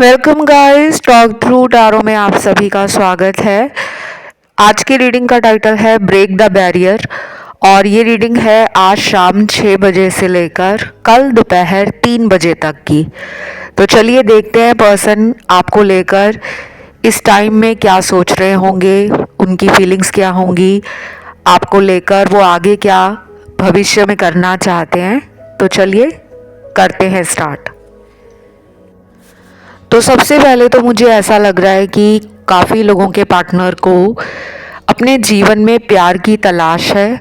Welcome guys, talk through tarot में आप सभी का स्वागत है। आज की रीडिंग का टाइटल है ब्रेक द बैरियर और ये रीडिंग है आज शाम 6 बजे से लेकर कल दोपहर 3 बजे तक की। तो चलिए देखते हैं पर्सन आपको लेकर इस टाइम में क्या सोच रहे होंगे, उनकी फीलिंग्स क्या होंगी, आपको लेकर वो आगे क्या भविष्य में करना चाहते हैं। तो चलिए करते हैं स्टार्ट। तो सबसे पहले तो मुझे ऐसा लग रहा है कि काफ़ी लोगों के पार्टनर को अपने जीवन में प्यार की तलाश है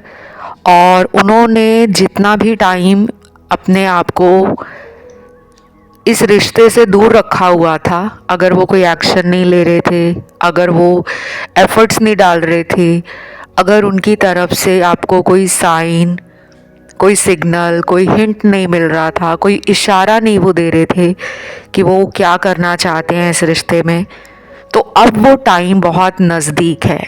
और उन्होंने जितना भी टाइम अपने आप को इस रिश्ते से दूर रखा हुआ था, अगर वो कोई एक्शन नहीं ले रहे थे, अगर वो एफर्ट्स नहीं डाल रहे थे, अगर उनकी तरफ से आपको कोई साइन, कोई सिग्नल, कोई हिंट नहीं मिल रहा था, कोई इशारा नहीं वो दे रहे थे कि वो क्या करना चाहते हैं इस रिश्ते में, तो अब वो टाइम बहुत नज़दीक है।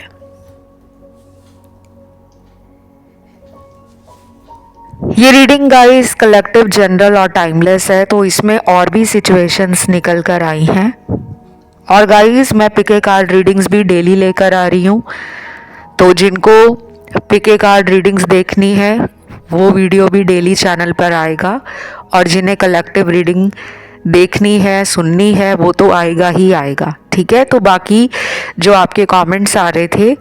ये रीडिंग गाइस कलेक्टिव, जनरल और टाइमलेस है, तो इसमें और भी सिचुएशंस निकल कर आई हैं। और गाइस मैं पिके कार्ड रीडिंग्स भी डेली लेकर आ रही हूँ, तो जिनको पिके कार्ड रीडिंग्स देखनी है वो वीडियो भी डेली चैनल पर आएगा, और जिन्हें कलेक्टिव रीडिंग देखनी है, सुननी है, वो तो आएगा ही आएगा। ठीक है, तो बाकी जो आपके कमेंट्स आ रहे थे,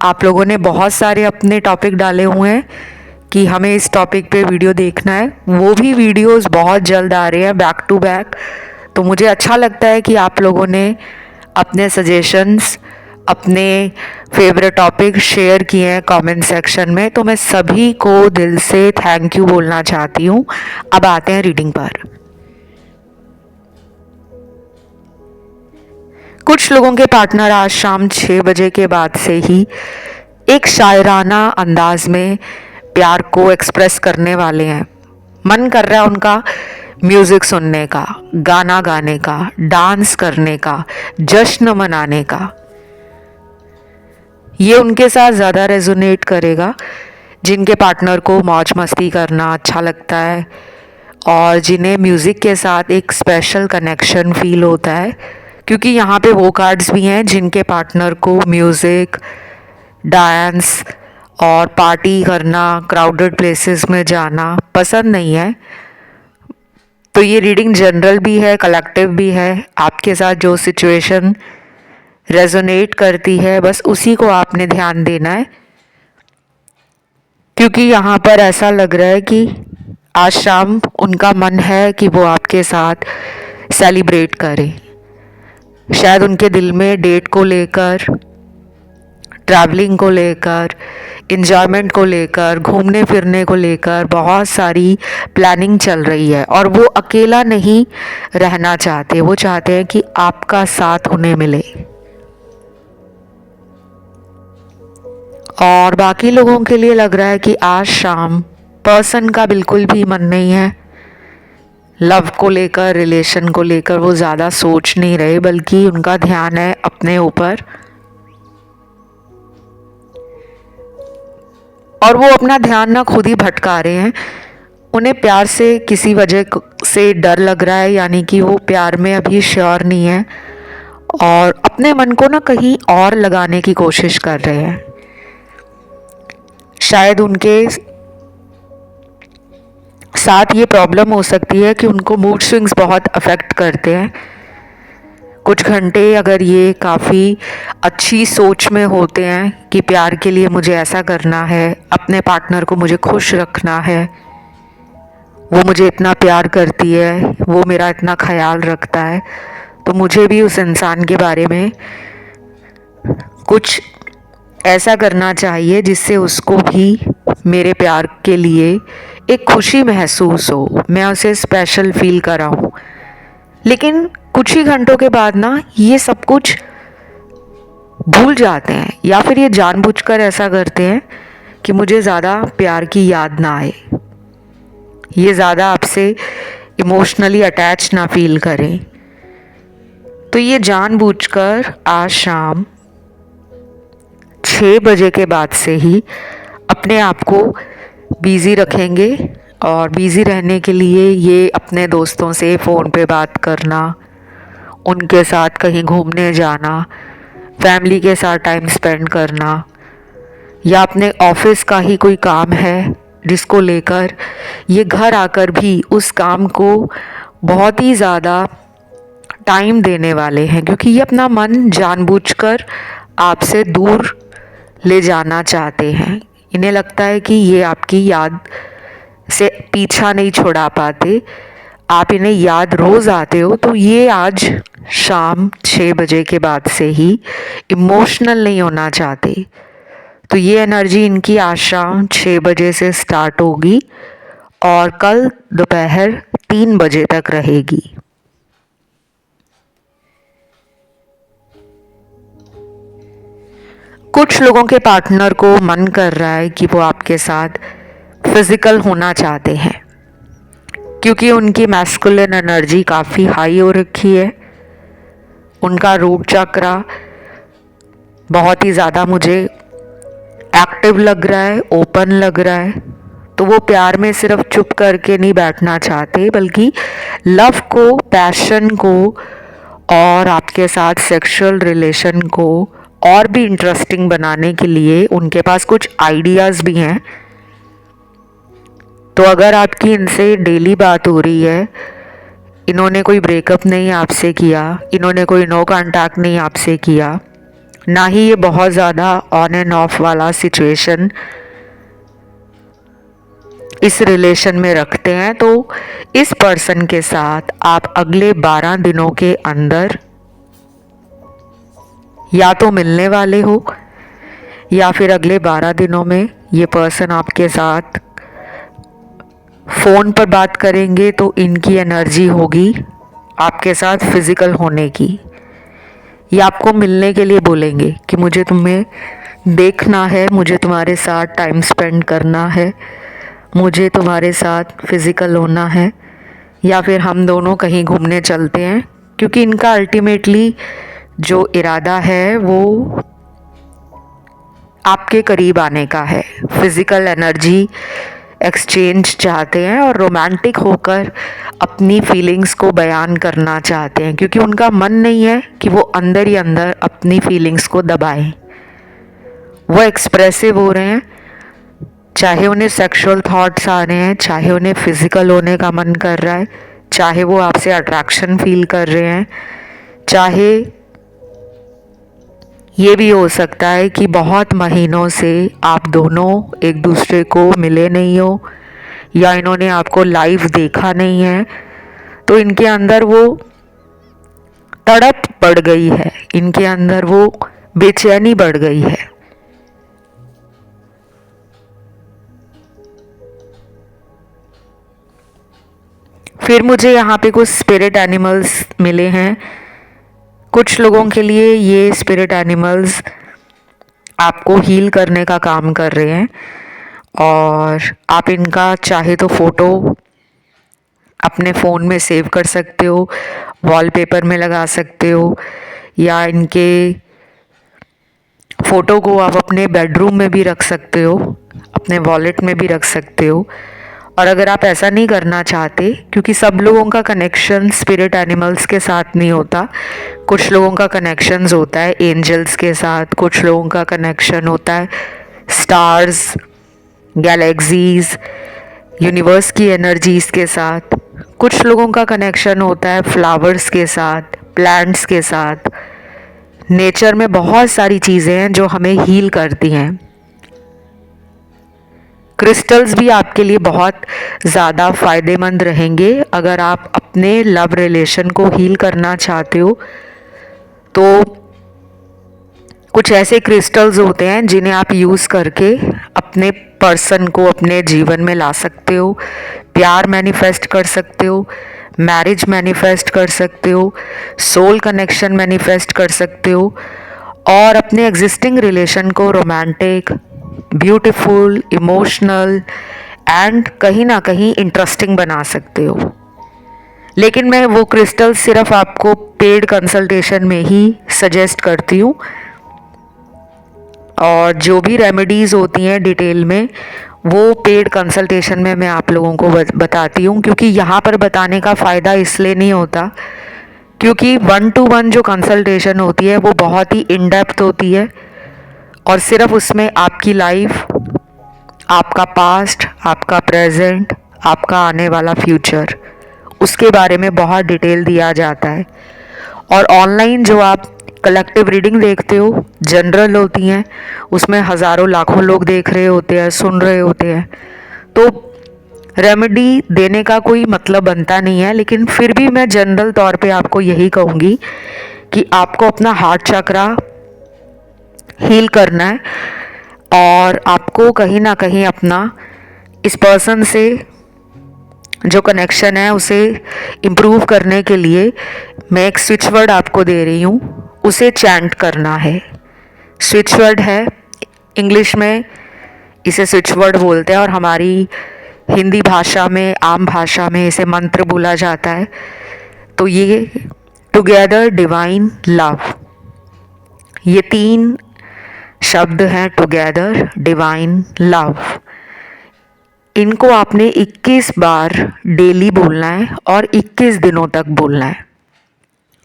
आप लोगों ने बहुत सारे अपने टॉपिक डाले हुए हैं कि हमें इस टॉपिक पे वीडियो देखना है, वो भी वीडियोस बहुत जल्द आ रहे हैं बैक टू बैक। तो मुझे अच्छा लगता है कि आप लोगों ने अपने सजेशंस, अपने फेवरेट टॉपिक शेयर किए हैं कमेंट सेक्शन में, तो मैं सभी को दिल से थैंक यू बोलना चाहती हूँ। अब आते हैं रीडिंग पर। कुछ लोगों के पार्टनर आज शाम 6 बजे के बाद से ही एक शायराना अंदाज में प्यार को एक्सप्रेस करने वाले हैं। मन कर रहा है उनका म्यूज़िक सुनने का, गाना गाने का, डांस करने का, जश्न मनाने का। ये उनके साथ ज़्यादा रेजोनेट करेगा जिनके पार्टनर को मौज मस्ती करना अच्छा लगता है और जिन्हें म्यूज़िक के साथ एक स्पेशल कनेक्शन फील होता है, क्योंकि यहाँ पे वो कार्ड्स भी हैं जिनके पार्टनर को म्यूज़िक, डांस और पार्टी करना, क्राउडेड प्लेसेस में जाना पसंद नहीं है। तो ये रीडिंग जनरल भी है, कलेक्टिव भी है। आपके साथ जो सिचुएशन रेजोनेट करती है बस उसी को आपने ध्यान देना है, क्योंकि यहाँ पर ऐसा लग रहा है कि आज शाम उनका मन है कि वो आपके साथ सेलिब्रेट करें। शायद उनके दिल में डेट को लेकर, ट्रैवलिंग को लेकर, इन्जॉयमेंट को लेकर, घूमने फिरने को लेकर बहुत सारी प्लानिंग चल रही है और वो अकेला नहीं रहना चाहते, वो चाहते हैं कि आपका साथ उन्हें मिले। और बाकी लोगों के लिए लग रहा है कि आज शाम पर्सन का बिल्कुल भी मन नहीं है लव को लेकर, रिलेशन को लेकर। वो ज़्यादा सोच नहीं रहे, बल्कि उनका ध्यान है अपने ऊपर, और वो अपना ना ना खुद ही भटका रहे हैं। उन्हें प्यार से किसी वजह से डर लग रहा है, यानी कि वो प्यार में अभी श्योर नहीं है और अपने मन को ना कहीं और लगाने की कोशिश कर रहे हैं। शायद उनके साथ ये प्रॉब्लम हो सकती है कि उनको मूड स्विंग्स बहुत अफेक्ट करते हैं। कुछ घंटे अगर ये काफ़ी अच्छी सोच में होते हैं कि प्यार के लिए मुझे ऐसा करना है, अपने पार्टनर को मुझे खुश रखना है, वो मुझे इतना प्यार करती है, वो मेरा इतना ख्याल रखता है, तो मुझे भी उस इंसान के बारे में कुछ ऐसा करना चाहिए जिससे उसको भी मेरे प्यार के लिए एक खुशी महसूस हो, मैं उसे स्पेशल फील कराऊं। लेकिन कुछ ही घंटों के बाद ना ये सब कुछ भूल जाते हैं, या फिर ये जानबूझकर ऐसा करते हैं कि मुझे ज़्यादा प्यार की याद ना आए, ये ज़्यादा आपसे इमोशनली अटैच ना फील करें। तो ये जानबूझकर आज शाम 6 बजे के बाद से ही अपने आप को बिज़ी रखेंगे, और बिज़ी रहने के लिए ये अपने दोस्तों से फ़ोन पे बात करना, उनके साथ कहीं घूमने जाना, फैमिली के साथ टाइम स्पेंड करना, या अपने ऑफिस का ही कोई काम है जिसको लेकर ये घर आकर भी उस काम को बहुत ही ज़्यादा टाइम देने वाले हैं, क्योंकि ये अपना मन जानबूझकर आपसे दूर ले जाना चाहते हैं। इन्हें लगता है कि ये आपकी याद से पीछा नहीं छुड़ा पाते, आप इन्हें याद रोज़ आते हो, तो ये आज शाम 6 बजे के बाद से ही इमोशनल नहीं होना चाहते। तो ये एनर्जी इनकी आज शाम 6 बजे से स्टार्ट होगी और कल दोपहर 3 बजे तक रहेगी। कुछ लोगों के पार्टनर को मन कर रहा है कि वो आपके साथ फिजिकल होना चाहते हैं, क्योंकि उनकी मैस्कुलिन एनर्जी काफ़ी हाई हो रखी है। उनका रूट चक्रा बहुत ही ज़्यादा मुझे एक्टिव लग रहा है, ओपन लग रहा है। तो वो प्यार में सिर्फ चुप करके नहीं बैठना चाहते, बल्कि लव को, पैशन को और आपके साथ सेक्सुअल रिलेशन को और भी इंटरेस्टिंग बनाने के लिए उनके पास कुछ आइडियाज़ भी हैं। तो अगर आपकी इनसे डेली बात हो रही है, इन्होंने कोई ब्रेकअप नहीं आपसे किया, इन्होंने कोई नो कांटेक्ट नहीं आपसे किया, ना ही ये बहुत ज़्यादा ऑन एंड ऑफ वाला सिचुएशन इस रिलेशन में रखते हैं, तो इस पर्सन के साथ आप अगले 12 दिनों के अंदर या तो मिलने वाले हो, या फिर अगले 12 दिनों में ये पर्सन आपके साथ फ़ोन पर बात करेंगे। तो इनकी एनर्जी होगी आपके साथ फिज़िकल होने की। ये आपको मिलने के लिए बोलेंगे कि मुझे तुम्हें देखना है, मुझे तुम्हारे साथ टाइम स्पेंड करना है, मुझे तुम्हारे साथ फिज़िकल होना है, या फिर हम दोनों कहीं घूमने चलते हैं। क्योंकि इनका अल्टीमेटली जो इरादा है वो आपके करीब आने का है, फिज़िकल एनर्जी एक्सचेंज चाहते हैं और रोमांटिक होकर अपनी फीलिंग्स को बयान करना चाहते हैं, क्योंकि उनका मन नहीं है कि वो अंदर ही अंदर अपनी फीलिंग्स को दबाएं। वो एक्सप्रेसिव हो रहे हैं, चाहे उन्हें सेक्सुअल थॉट्स आ रहे हैं, चाहे उन्हें फिज़िकल होने का मन कर रहा है, चाहे वो आपसे अट्रैक्शन फील कर रहे हैं, चाहे ये भी हो सकता है कि बहुत महीनों से आप दोनों एक दूसरे को मिले नहीं हो, या इन्होंने आपको लाइव देखा नहीं है। तो इनके अंदर वो तड़प बढ़ गई है, इनके अंदर वो बेचैनी बढ़ गई है। फिर मुझे यहाँ पे कुछ स्पिरिट एनिमल्स मिले हैं। कुछ लोगों के लिए ये स्पिरिट एनिमल्स आपको हील करने का काम कर रहे हैं, और आप इनका चाहे तो फ़ोटो अपने फ़ोन में सेव कर सकते हो, वॉलपेपर में लगा सकते हो, या इनके फ़ोटो को आप अपने बेडरूम में भी रख सकते हो, अपने वॉलेट में भी रख सकते हो। और अगर आप ऐसा नहीं करना चाहते, क्योंकि सब लोगों का कनेक्शन स्पिरिट एनिमल्स के साथ नहीं होता, कुछ लोगों का कनेक्शंस होता है एंजल्स के साथ, कुछ लोगों का कनेक्शन होता है स्टार्स, गैलेक्सीज, यूनिवर्स की एनर्जीज़ के साथ, कुछ लोगों का कनेक्शन होता है फ्लावर्स के साथ, प्लांट्स के साथ। नेचर में बहुत सारी चीज़ें हैं जो हमें हील करती हैं। क्रिस्टल्स भी आपके लिए बहुत ज़्यादा फ़ायदेमंद रहेंगे अगर आप अपने लव रिलेशन को हील करना चाहते हो। तो कुछ ऐसे क्रिस्टल्स होते हैं जिन्हें आप यूज़ करके अपने पर्सन को अपने जीवन में ला सकते हो, प्यार मैनिफेस्ट कर सकते हो, मैरिज मैनिफेस्ट कर सकते हो, सोल कनेक्शन मैनिफेस्ट कर सकते हो, और अपने एग्जिस्टिंग रिलेशन को रोमांटिक, ब्यूटीफुल, इमोशनल एंड कहीं ना कहीं इंटरेस्टिंग बना सकते हो। लेकिन मैं वो क्रिस्टल सिर्फ आपको पेड कंसल्टेशन में ही सजेस्ट करती हूँ, और जो भी रेमेडीज़ होती हैं डिटेल में वो पेड कंसल्टेशन में मैं आप लोगों को बताती हूँ। क्योंकि यहाँ पर बताने का फ़ायदा इसलिए नहीं होता क्योंकि 1-to-1 जो कंसल्टेशन होती है वो बहुत ही इन डेप्थ होती है और सिर्फ उसमें आपकी लाइफ, आपका पास्ट, आपका प्रेजेंट, आपका आने वाला फ्यूचर, उसके बारे में बहुत डिटेल दिया जाता है। और ऑनलाइन जो आप कलेक्टिव रीडिंग देखते हो, जनरल होती हैं, उसमें हज़ारों लाखों लोग देख रहे होते हैं, सुन रहे होते हैं, तो रेमेडी देने का कोई मतलब बनता नहीं है। लेकिन फिर भी मैं जनरल तौर पे आपको यही कहूँगी कि आपको अपना हार्ट चक्रा हील करना है और आपको कहीं ना कहीं अपना इस पर्सन से जो कनेक्शन है उसे इम्प्रूव करने के लिए मैं एक स्विच वर्ड आपको दे रही हूँ, उसे चैंट करना है। स्विच वर्ड है, इंग्लिश में इसे स्विच वर्ड बोलते हैं और हमारी हिंदी भाषा में, आम भाषा में इसे मंत्र बोला जाता है। तो ये टुगेदर डिवाइन लव, ये 3 शब्द हैं, टुगेदर डिवाइन लव। इनको आपने 21 बार डेली बोलना है और 21 दिनों तक बोलना है।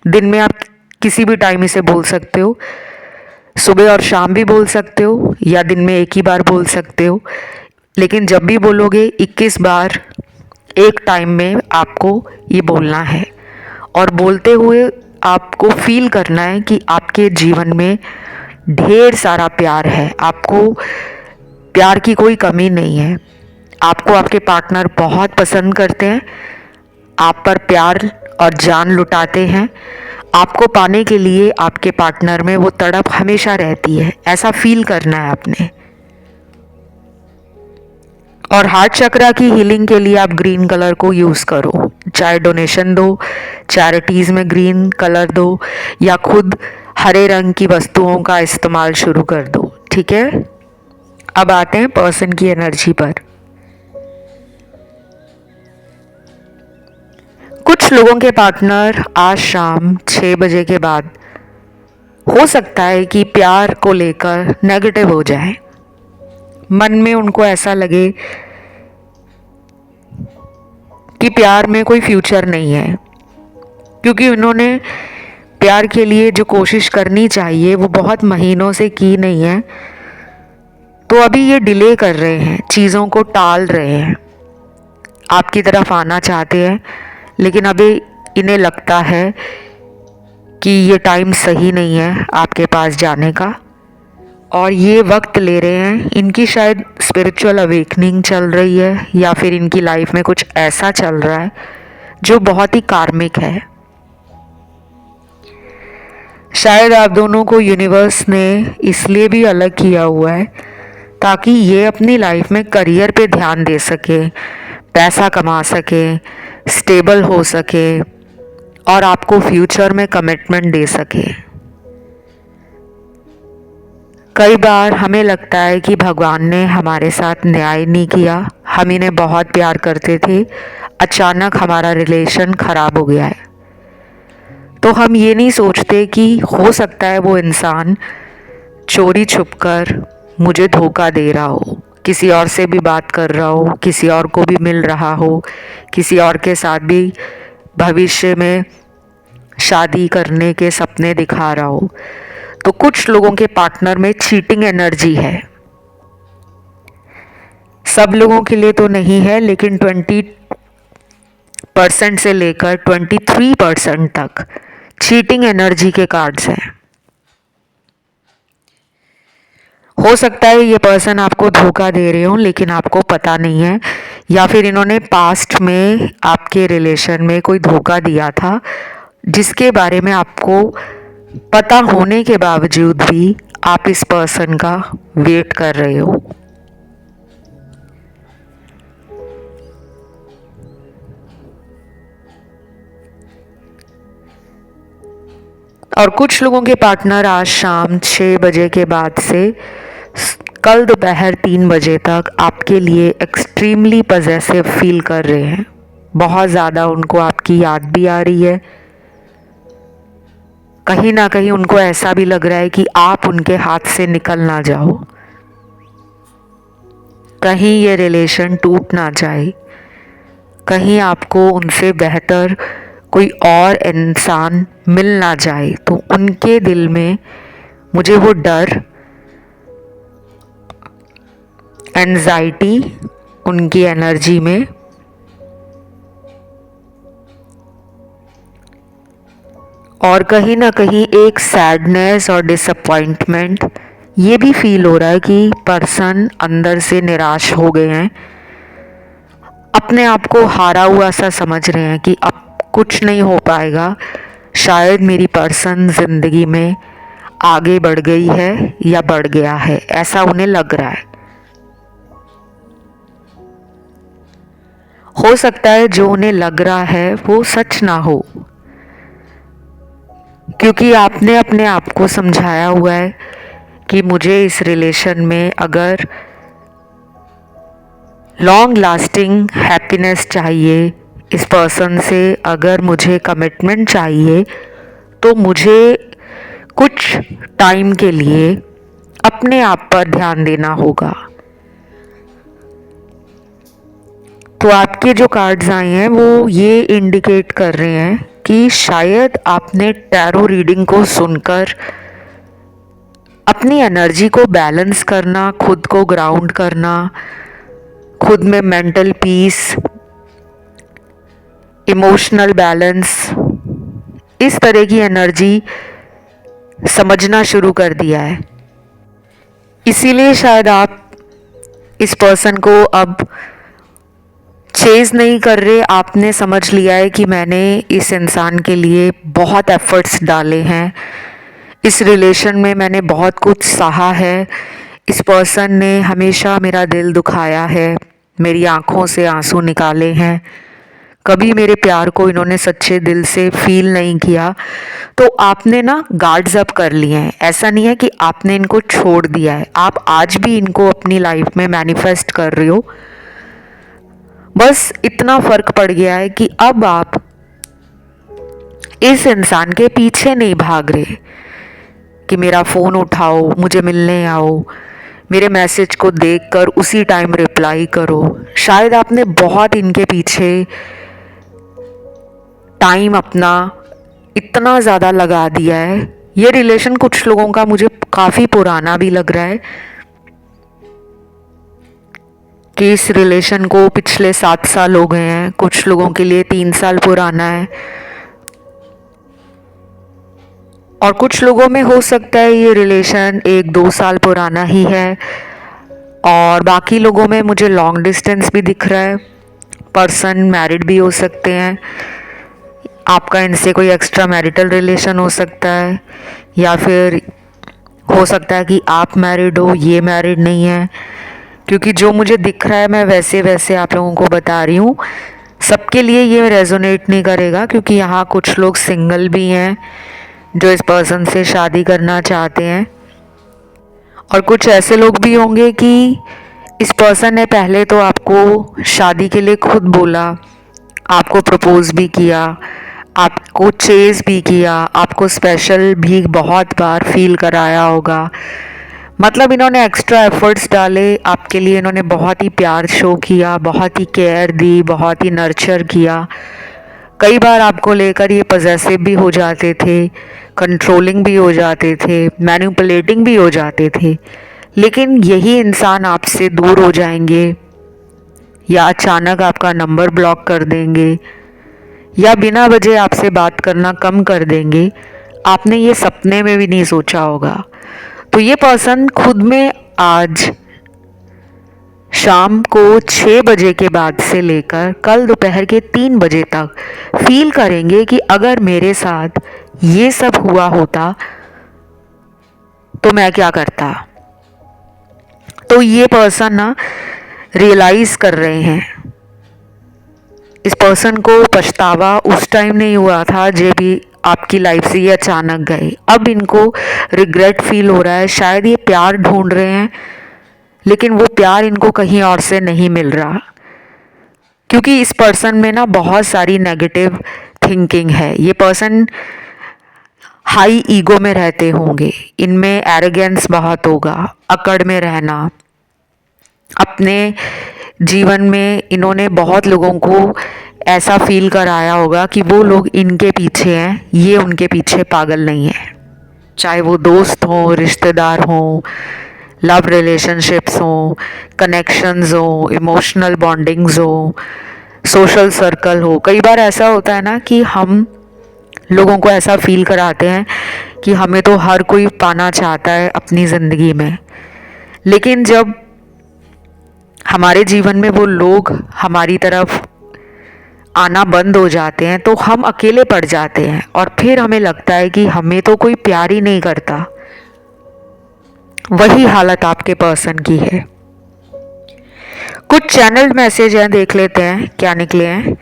दिन में आप किसी भी टाइम इसे बोल सकते हो, सुबह और शाम भी बोल सकते हो या दिन में एक ही बार बोल सकते हो, लेकिन जब भी बोलोगे 21 बार एक टाइम में आपको ये बोलना है। और बोलते हुए आपको फील करना है कि आपके जीवन में ढेर सारा प्यार है, आपको प्यार की कोई कमी नहीं है, आपको आपके पार्टनर बहुत पसंद करते हैं, आप पर प्यार और जान लुटाते हैं, आपको पाने के लिए आपके पार्टनर में वो तड़प हमेशा रहती है, ऐसा फील करना है आपने। और हार्ट चक्रा की हीलिंग के लिए आप ग्रीन कलर को यूज़ करो, चाहे डोनेशन दो, चैरिटीज़ में ग्रीन कलर दो या खुद हरे रंग की वस्तुओं का इस्तेमाल शुरू कर दो, ठीक है। अब आते हैं पर्सन की एनर्जी पर। कुछ लोगों के पार्टनर आज शाम 6 बजे के बाद हो सकता है कि प्यार को लेकर नेगेटिव हो जाए, मन में उनको ऐसा लगे कि प्यार में कोई फ्यूचर नहीं है, क्योंकि उन्होंने प्यार के लिए जो कोशिश करनी चाहिए वो बहुत महीनों से की नहीं है, तो अभी ये डिले कर रहे हैं, चीज़ों को टाल रहे हैं, आपकी तरफ आना चाहते हैं लेकिन अभी इन्हें लगता है कि ये टाइम सही नहीं है आपके पास जाने का और ये वक्त ले रहे हैं। इनकी शायद स्पिरिचुअल अवेकनिंग चल रही है या फिर इनकी लाइफ में कुछ ऐसा चल रहा है जो बहुत ही कार्मिक है। शायद आप दोनों को यूनिवर्स ने इसलिए भी अलग किया हुआ है ताकि ये अपनी लाइफ में करियर पे ध्यान दे सके, पैसा कमा सके, स्टेबल हो सके और आपको फ्यूचर में कमिटमेंट दे सके। कई बार हमें लगता है कि भगवान ने हमारे साथ न्याय नहीं किया, हम इन्हें बहुत प्यार करते थे, अचानक हमारा रिलेशन खराब हो गया है। तो हम ये नहीं सोचते कि हो सकता है वो इंसान चोरी छुपकर मुझे धोखा दे रहा हो, किसी और से भी बात कर रहा हो, किसी और को भी मिल रहा हो, किसी और के साथ भी भविष्य में शादी करने के सपने दिखा रहा हो। तो कुछ लोगों के पार्टनर में चीटिंग एनर्जी है, सब लोगों के लिए तो नहीं है, लेकिन 20% से लेकर 23% तक चीटिंग एनर्जी के कार्ड्स हैं। हो सकता है ये पर्सन आपको धोखा दे रहे हो लेकिन आपको पता नहीं है, या फिर इन्होंने पास्ट में आपके रिलेशन में कोई धोखा दिया था जिसके बारे में आपको पता होने के बावजूद भी आप इस पर्सन का वेट कर रहे हो। और कुछ लोगों के पार्टनर आज शाम 6 बजे के बाद से कल दोपहर 3 बजे तक आपके लिए एक्सट्रीमली पजेसिव फील कर रहे हैं, बहुत ज़्यादा उनको आपकी याद भी आ रही है, कहीं ना कहीं उनको ऐसा भी लग रहा है कि आप उनके हाथ से निकल ना जाओ, कहीं ये रिलेशन टूट ना जाए, कहीं आपको उनसे बेहतर कोई और इंसान मिल ना जाए, तो उनके दिल में मुझे वो डर, एंजाइटी उनकी एनर्जी में और कहीं ना कहीं एक सैडनेस और डिसअपॉइंटमेंट ये भी फील हो रहा है कि पर्सन अंदर से निराश हो गए हैं, अपने आप को हारा हुआ सा समझ रहे हैं कि अब कुछ नहीं हो पाएगा, शायद मेरी पर्सन ज़िंदगी में आगे बढ़ गई है या बढ़ गया है, ऐसा उन्हें लग रहा है। हो सकता है जो उन्हें लग रहा है वो सच ना हो, क्योंकि आपने अपने आप को समझाया हुआ है कि मुझे इस रिलेशन में अगर लॉन्ग लास्टिंग हैप्पीनेस चाहिए, इस पर्सन से अगर मुझे कमिटमेंट चाहिए, तो मुझे कुछ टाइम के लिए अपने आप पर ध्यान देना होगा। तो आपके जो कार्ड्स आए हैं वो ये इंडिकेट कर रहे हैं कि शायद आपने टैरो रीडिंग को सुनकर अपनी एनर्जी को बैलेंस करना, खुद को ग्राउंड करना, खुद में मेंटल पीस, इमोशनल बैलेंस, इस तरह की एनर्जी समझना शुरू कर दिया है। इसीलिए शायद आप इस पर्सन को अब चेज़ नहीं कर रहे, आपने समझ लिया है कि मैंने इस इंसान के लिए बहुत एफर्ट्स डाले हैं, इस रिलेशन में मैंने बहुत कुछ सहा है, इस पर्सन ने हमेशा मेरा दिल दुखाया है, मेरी आँखों से आंसू निकाले हैं, कभी मेरे प्यार को इन्होंने सच्चे दिल से फील नहीं किया। तो आपने ना गार्ड्स अप कर लिए हैं, ऐसा नहीं है कि आपने इनको छोड़ दिया है, आप आज भी इनको अपनी लाइफ में मैनिफेस्ट कर रहे हो। बस इतना फ़र्क पड़ गया है कि अब आप इस इंसान के पीछे नहीं भाग रहे कि मेरा फ़ोन उठाओ, मुझे मिलने आओ, मेरे मैसेज को देखकर उसी टाइम रिप्लाई करो। शायद आपने बहुत इनके पीछे टाइम अपना इतना ज़्यादा लगा दिया है। ये रिलेशन कुछ लोगों का मुझे काफ़ी पुराना भी लग रहा है कि इस रिलेशन को पिछले 7 साल हो गए हैं, कुछ लोगों के लिए 3 साल पुराना है और कुछ लोगों में हो सकता है ये रिलेशन 1-2 साल पुराना ही है और बाकी लोगों में मुझे लॉन्ग डिस्टेंस भी दिख रहा है। पर्सन मैरिड भी हो सकते हैं, आपका इनसे कोई एक्स्ट्रा मैरिटल रिलेशन हो सकता है या फिर हो सकता है कि आप मैरिड हो, ये मैरिड नहीं है, क्योंकि जो मुझे दिख रहा है मैं वैसे वैसे आप लोगों को बता रही हूँ। सबके लिए ये रेजोनेट नहीं करेगा क्योंकि यहाँ कुछ लोग सिंगल भी हैं जो इस पर्सन से शादी करना चाहते हैं और कुछ ऐसे लोग भी होंगे कि इस पर्सन ने पहले तो आपको शादी के लिए खुद बोला, आपको प्रपोज भी किया, आपको चेज़ भी किया, आपको स्पेशल भी बहुत बार फील कराया होगा। मतलब इन्होंने एक्स्ट्रा एफर्ट्स डाले आपके लिए, इन्होंने बहुत ही प्यार शो किया, बहुत ही केयर दी, बहुत ही नर्चर किया। कई बार आपको लेकर ये पजेसिव भी हो जाते थे, कंट्रोलिंग भी हो जाते थे, मैनिपुलेटिंग भी हो जाते थे। लेकिन यही इंसान आपसे दूर हो जाएंगे या अचानक आपका नंबर ब्लॉक कर देंगे या बिना वजह आपसे बात करना कम कर देंगे, आपने ये सपने में भी नहीं सोचा होगा। तो ये पर्सन खुद में आज शाम को 6 बजे के बाद से लेकर कल दोपहर के 3 बजे तक फील करेंगे कि अगर मेरे साथ ये सब हुआ होता तो मैं क्या करता। तो ये पर्सन ना रियलाइज़ कर रहे हैं, इस पर्सन को पछतावा उस टाइम नहीं हुआ था जब भी आपकी लाइफ से ये अचानक गए। अब इनको रिग्रेट फील हो रहा है, शायद ये प्यार ढूंढ रहे हैं लेकिन वो प्यार इनको कहीं और से नहीं मिल रहा, क्योंकि इस पर्सन में ना बहुत सारी नेगेटिव थिंकिंग है। ये पर्सन हाई ईगो में रहते होंगे, इनमें एरोगेंस बहुत होगा, अकड़ में रहना, अपने जीवन में इन्होंने बहुत लोगों को ऐसा फील कराया होगा कि वो लोग इनके पीछे हैं, ये उनके पीछे पागल नहीं है। चाहे वो दोस्त हों, रिश्तेदार हों, लव रिलेशनशिप्स हों, कनेक्शंस हों, इमोशनल बॉन्डिंग्स हों, सोशल सर्कल हो। कई बार ऐसा होता है ना कि हम लोगों को ऐसा फील कराते हैं कि हमें तो हर कोई पाना चाहता है अपनी ज़िंदगी में, लेकिन जब हमारे जीवन में वो लोग हमारी तरफ आना बंद हो जाते हैं तो हम अकेले पड़ जाते हैं और फिर हमें लगता है कि हमें तो कोई प्यार ही नहीं करता। वही हालत आपके पर्सन की है। कुछ चैनल मैसेज हैं, देख लेते हैं क्या निकले हैं।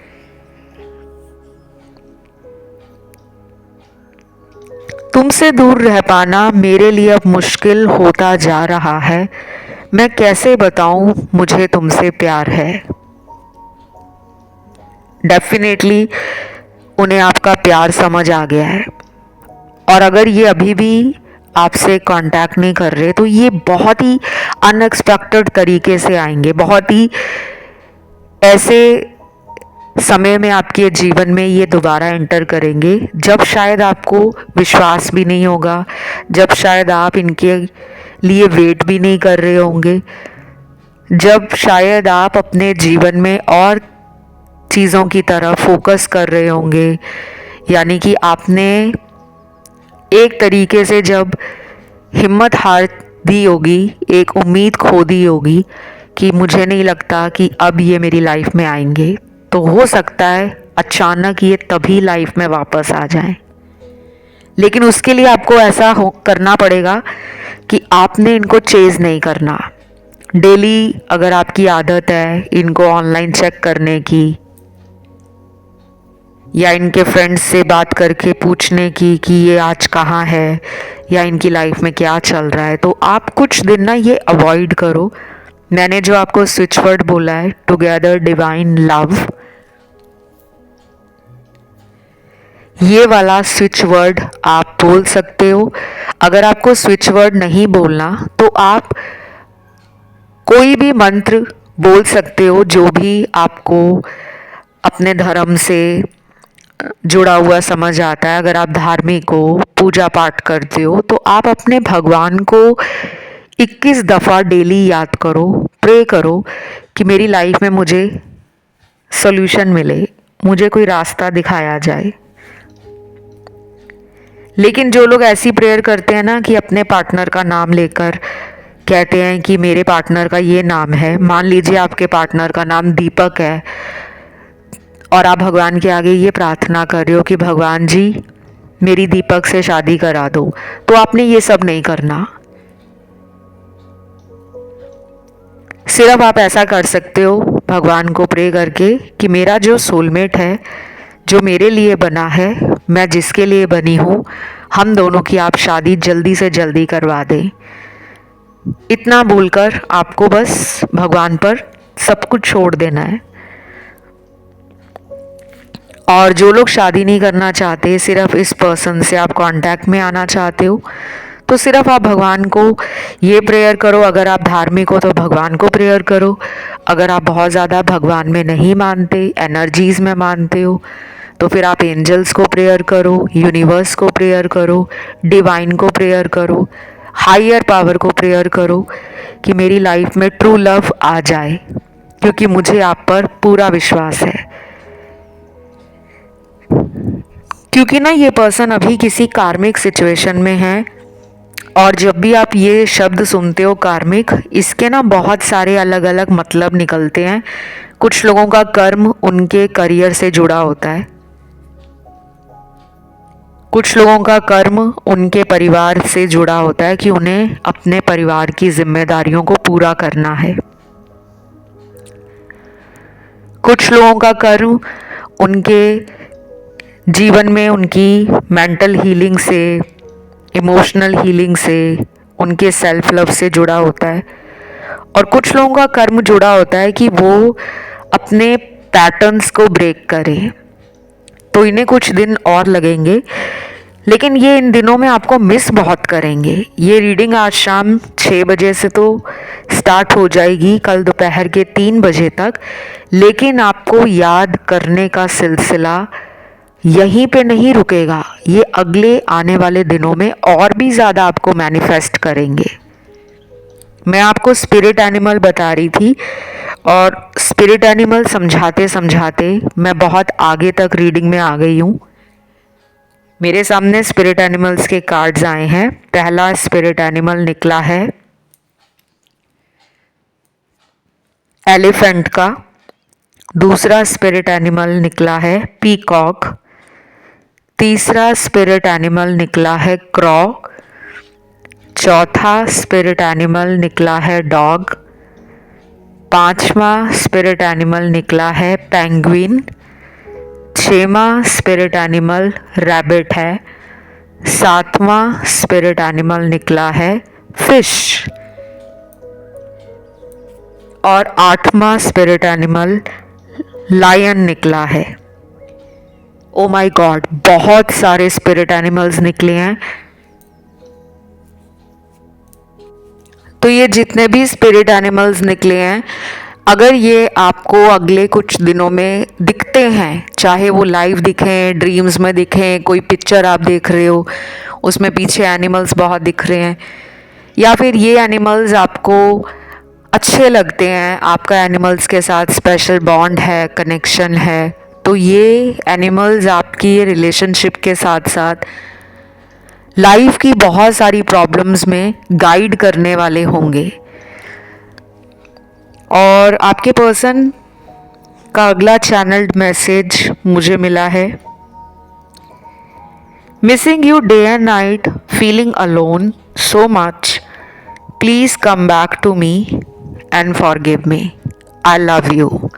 तुमसे दूर रह पाना मेरे लिए अब मुश्किल होता जा रहा है। मैं कैसे बताऊं मुझे तुमसे प्यार है। डेफिनेटली उन्हें आपका प्यार समझ आ गया है, और अगर ये अभी भी आपसे कांटेक्ट नहीं कर रहे तो ये बहुत ही अनएक्सपेक्टेड तरीके से आएंगे, बहुत ही ऐसे समय में आपके जीवन में ये दोबारा एंटर करेंगे जब शायद आपको विश्वास भी नहीं होगा, जब शायद आप इनके लिए वेट भी नहीं कर रहे होंगे, जब शायद आप अपने जीवन में और चीज़ों की तरफ फोकस कर रहे होंगे। यानी कि आपने एक तरीके से जब हिम्मत हार दी होगी, एक उम्मीद खो दी होगी कि मुझे नहीं लगता कि अब ये मेरी लाइफ में आएंगे, तो हो सकता है अचानक ये तभी लाइफ में वापस आ जाएं। लेकिन उसके लिए आपको ऐसा करना पड़ेगा कि आपने इनको चेज़ नहीं करना। डेली अगर आपकी आदत है इनको ऑनलाइन चेक करने की या इनके फ्रेंड्स से बात करके पूछने की कि ये आज कहाँ है या इनकी लाइफ में क्या चल रहा है, तो आप कुछ दिन ना ये अवॉइड करो। मैंने जो आपको स्विच वर्ड बोला है, टुगेदर डिवाइन लव, ये वाला स्विच वर्ड आप बोल सकते हो। अगर आपको स्विच वर्ड नहीं बोलना तो आप कोई भी मंत्र बोल सकते हो जो भी आपको अपने धर्म से जुड़ा हुआ समझ आता है। अगर आप धार्मिक हो, पूजा पाठ करते हो, तो आप अपने भगवान को 21 दफ़ा डेली याद करो, प्रे करो कि मेरी लाइफ में मुझे सॉल्यूशन मिले, मुझे कोई रास्ता दिखाया जाए। लेकिन जो लोग ऐसी प्रेयर करते हैं ना कि अपने पार्टनर का नाम लेकर कहते हैं कि मेरे पार्टनर का ये नाम है, मान लीजिए आपके पार्टनर का नाम दीपक है और आप भगवान के आगे ये प्रार्थना कर रहे हो कि भगवान जी मेरी दीपक से शादी करा दो, तो आपने ये सब नहीं करना। सिर्फ आप ऐसा कर सकते हो भगवान को प्रे करके कि मेरा जो सोलमेट है, जो मेरे लिए बना है, मैं जिसके लिए बनी हूँ, हम दोनों की आप शादी जल्दी से जल्दी करवा दें। इतना बोलकर आपको बस भगवान पर सब कुछ छोड़ देना है। और जो लोग शादी नहीं करना चाहते, सिर्फ इस पर्सन से आप कांटेक्ट में आना चाहते हो, तो सिर्फ आप भगवान को ये प्रेयर करो। अगर आप धार्मिक हो तो भगवान को प्रेयर करो। अगर आप बहुत ज़्यादा भगवान में नहीं मानते, एनर्जीज़ में मानते हो, तो फिर आप एंजल्स को प्रेयर करो, यूनिवर्स को प्रेयर करो, डिवाइन को प्रेयर करो, हायर पावर को प्रेयर करो कि मेरी लाइफ में ट्रू लव आ जाए, क्योंकि मुझे आप पर पूरा विश्वास है। क्योंकि ना ये पर्सन अभी किसी कार्मिक सिचुएशन में है, और जब भी आप ये शब्द सुनते हो कार्मिक, इसके ना बहुत सारे अलग अलग मतलब निकलते हैं। कुछ लोगों का कर्म उनके करियर से जुड़ा होता है, कुछ लोगों का कर्म उनके परिवार से जुड़ा होता है कि उन्हें अपने परिवार की जिम्मेदारियों को पूरा करना है। कुछ लोगों का कर्म उनके जीवन में उनकी मेंटल हीलिंग से, इमोशनल हीलिंग से, उनके सेल्फ लव से जुड़ा होता है। और कुछ लोगों का कर्म जुड़ा होता है कि वो अपने पैटर्न्स को ब्रेक करें। तो इन्हें कुछ दिन और लगेंगे, लेकिन ये इन दिनों में आपको मिस बहुत करेंगे। ये रीडिंग आज शाम 6 बजे से तो स्टार्ट हो जाएगी, कल दोपहर के 3 बजे तक, लेकिन आपको याद करने का सिलसिला यहीं पे नहीं रुकेगा। ये अगले आने वाले दिनों में और भी ज़्यादा आपको मैनिफेस्ट करेंगे। मैं आपको स्पिरिट एनिमल बता रही थी और स्पिरिट एनिमल समझाते समझाते मैं बहुत आगे तक रीडिंग में आ गई हूँ। मेरे सामने स्पिरिट एनिमल्स के कार्ड्स आए हैं। पहला स्पिरिट एनिमल निकला है एलिफेंट का, दूसरा स्पिरिट एनिमल निकला है पीकॉक, तीसरा स्पिरिट एनिमल निकला है क्रॉ, चौथा स्पिरिट एनिमल निकला है डॉग, पांचवा स्पिरिट एनिमल निकला है पेंगुइन, छठवां स्पिरिट एनिमल रैबिट है, सातवां स्पिरिट एनिमल निकला है फिश और आठवां स्पिरिट एनिमल लायन निकला है। ओ माय गॉड, बहुत सारे स्पिरिट एनिमल्स निकले हैं। तो ये जितने भी स्पिरिट एनिमल्स निकले हैं, अगर ये आपको अगले कुछ दिनों में दिखते हैं, चाहे वो लाइव दिखें, ड्रीम्स में दिखें, कोई पिक्चर आप देख रहे हो उसमें पीछे एनिमल्स बहुत दिख रहे हैं, या फिर ये एनिमल्स आपको अच्छे लगते हैं, आपका एनिमल्स के साथ स्पेशल बॉन्ड है, कनेक्शन है, तो ये एनिमल्स आपकी रिलेशनशिप के साथ साथ लाइफ की बहुत सारी प्रॉब्लम्स में गाइड करने वाले होंगे। और आपके पर्सन का अगला चैनल्ड मैसेज मुझे मिला है, missing you day and night, feeling alone so much, please come back to me and forgive me, I love you.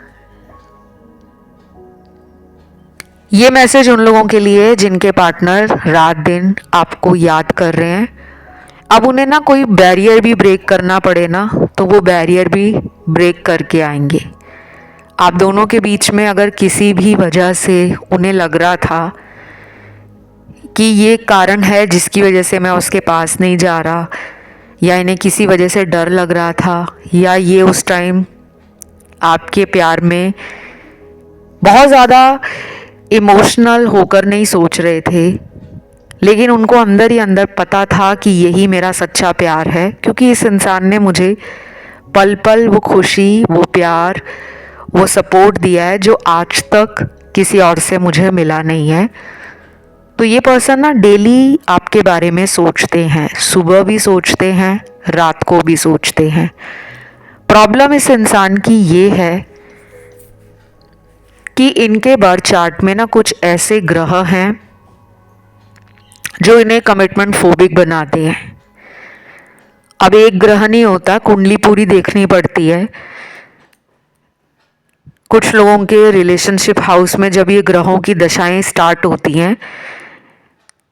ये मैसेज उन लोगों के लिए जिनके पार्टनर रात दिन आपको याद कर रहे हैं। अब उन्हें ना कोई बैरियर भी ब्रेक करना पड़े ना, तो वो बैरियर भी ब्रेक करके आएंगे। आप दोनों के बीच में अगर किसी भी वजह से उन्हें लग रहा था कि ये कारण है जिसकी वजह से मैं उसके पास नहीं जा रहा, या इन्हें किसी वजह से डर लग रहा था, या ये उस टाइम आपके प्यार में बहुत ज़्यादा इमोशनल होकर नहीं सोच रहे थे, लेकिन उनको अंदर ही अंदर पता था कि यही मेरा सच्चा प्यार है, क्योंकि इस इंसान ने मुझे पल पल वो खुशी, वो प्यार, वो सपोर्ट दिया है जो आज तक किसी और से मुझे मिला नहीं है। तो ये पर्सन ना डेली आपके बारे में सोचते हैं, सुबह भी सोचते हैं, रात को भी सोचते हैं। प्रॉब्लम इस इंसान की ये है कि इनके बर्थ चार्ट में ना कुछ ऐसे ग्रह हैं जो इन्हें कमिटमेंट फोबिक बनाते हैं। अब एक ग्रह नहीं होता, कुंडली पूरी देखनी पड़ती है। कुछ लोगों के रिलेशनशिप हाउस में जब ये ग्रहों की दशाएं स्टार्ट होती हैं,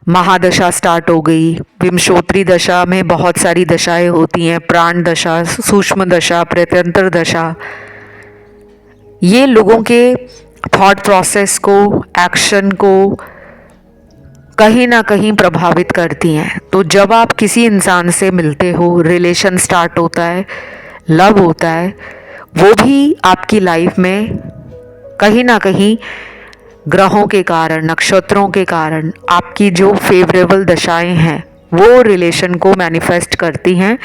महादशा स्टार्ट हो गई, विंशोत्तरी दशा में बहुत सारी दशाएं होती हैं, प्राण दशा, सूक्ष्म दशा, प्रत्यंतर दशा, ये लोगों के थॉट प्रोसेस को, एक्शन को कहीं ना कहीं प्रभावित करती हैं। तो जब आप किसी इंसान से मिलते हो, रिलेशन स्टार्ट होता है, लव होता है, वो भी आपकी लाइफ में कहीं ना कहीं ग्रहों के कारण, नक्षत्रों के कारण, आपकी जो फेवरेबल दशाएं हैं वो रिलेशन को मैनिफेस्ट करती हैं।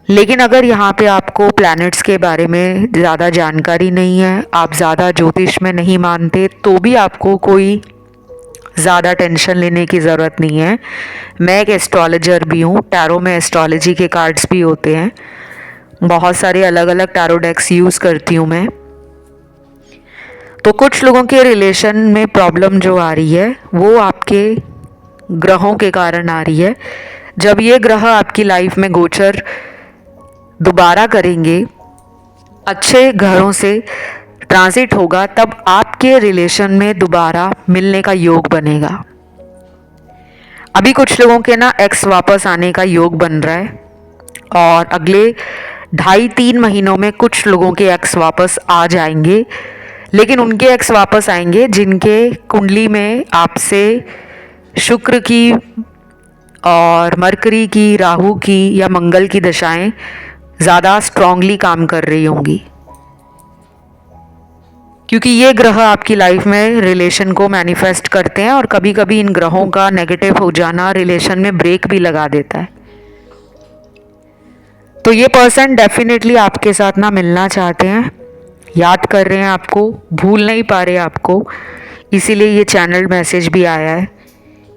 लेकिन अगर यहाँ पे आपको प्लैनेट्स के बारे में ज़्यादा जानकारी नहीं है, आप ज़्यादा ज्योतिष में नहीं मानते, तो भी आपको कोई ज़्यादा टेंशन लेने की ज़रूरत नहीं है। मैं एक एस्ट्रोलॉजर भी हूँ, टैरो में एस्ट्रोलॉजी के कार्ड्स भी होते हैं, बहुत सारे अलग अलग टैरो डेक्स यूज़ करती हूँ मैं। तो कुछ लोगों के रिलेशन में प्रॉब्लम जो आ रही है वो आपके ग्रहों के कारण आ रही है। जब ये ग्रह आपकी लाइफ में गोचर दोबारा करेंगे, अच्छे घरों से ट्रांजिट होगा, तब आपके रिलेशन में दोबारा मिलने का योग बनेगा। अभी कुछ लोगों के ना एक्स वापस आने का योग बन रहा है, और अगले 2.5-3 महीनों में कुछ लोगों के एक्स वापस आ जाएंगे। लेकिन उनके एक्स वापस आएंगे जिनके कुंडली में आपसे शुक्र की और मरकरी की, राहु की या मंगल की दशाएं ज़्यादा स्ट्रांगली काम कर रही होंगी, क्योंकि ये ग्रह आपकी लाइफ में रिलेशन को मैनिफेस्ट करते हैं और कभी कभी इन ग्रहों का नेगेटिव हो जाना रिलेशन में ब्रेक भी लगा देता है। तो ये पर्सन डेफिनेटली आपके साथ ना मिलना चाहते हैं, याद कर रहे हैं आपको, भूल नहीं पा रहे आपको, इसीलिए ये चैनल मैसेज भी आया है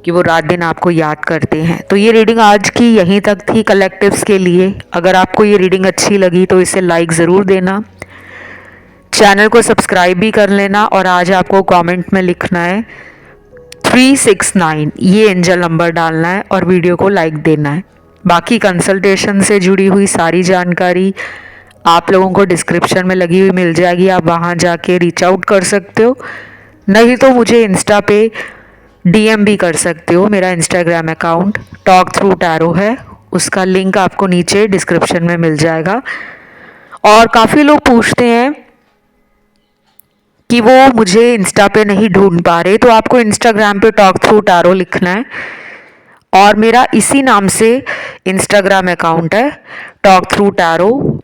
कि वो रात दिन आपको याद करते हैं। तो ये रीडिंग आज की यहीं तक थी कलेक्टिव्स के लिए। अगर आपको ये रीडिंग अच्छी लगी तो इसे लाइक ज़रूर देना, चैनल को सब्सक्राइब भी कर लेना और आज आपको कमेंट में लिखना है 369, ये एंजल नंबर डालना है और वीडियो को लाइक देना है। बाकी कंसल्टेशन से जुड़ी हुई सारी जानकारी आप लोगों को डिस्क्रिप्शन में लगी हुई मिल जाएगी, आप वहाँ जाके रीच आउट कर सकते हो, नहीं तो मुझे इंस्टा पे डीएम भी कर सकते हो। मेरा Instagram account talk through tarot है, उसका लिंक आपको नीचे डिस्क्रिप्शन में मिल जाएगा। और काफ़ी लोग पूछते हैं कि वो मुझे इंस्टा पे नहीं ढूंढ पा रहे, तो आपको इंस्टाग्राम पे टॉक थ्रू टैरो लिखना है और मेरा इसी नाम से इंस्टाग्राम अकाउंट है टॉक थ्रू टैरो।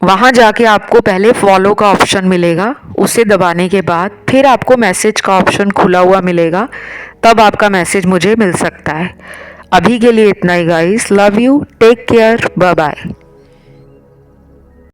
वहाँ जाके आपको पहले फॉलो का ऑप्शन मिलेगा, उसे दबाने के बाद फिर आपको मैसेज का ऑप्शन खुला हुआ मिलेगा, तब आपका मैसेज मुझे मिल सकता है। अभी के लिए इतना ही guys, love you, take care, bye bye.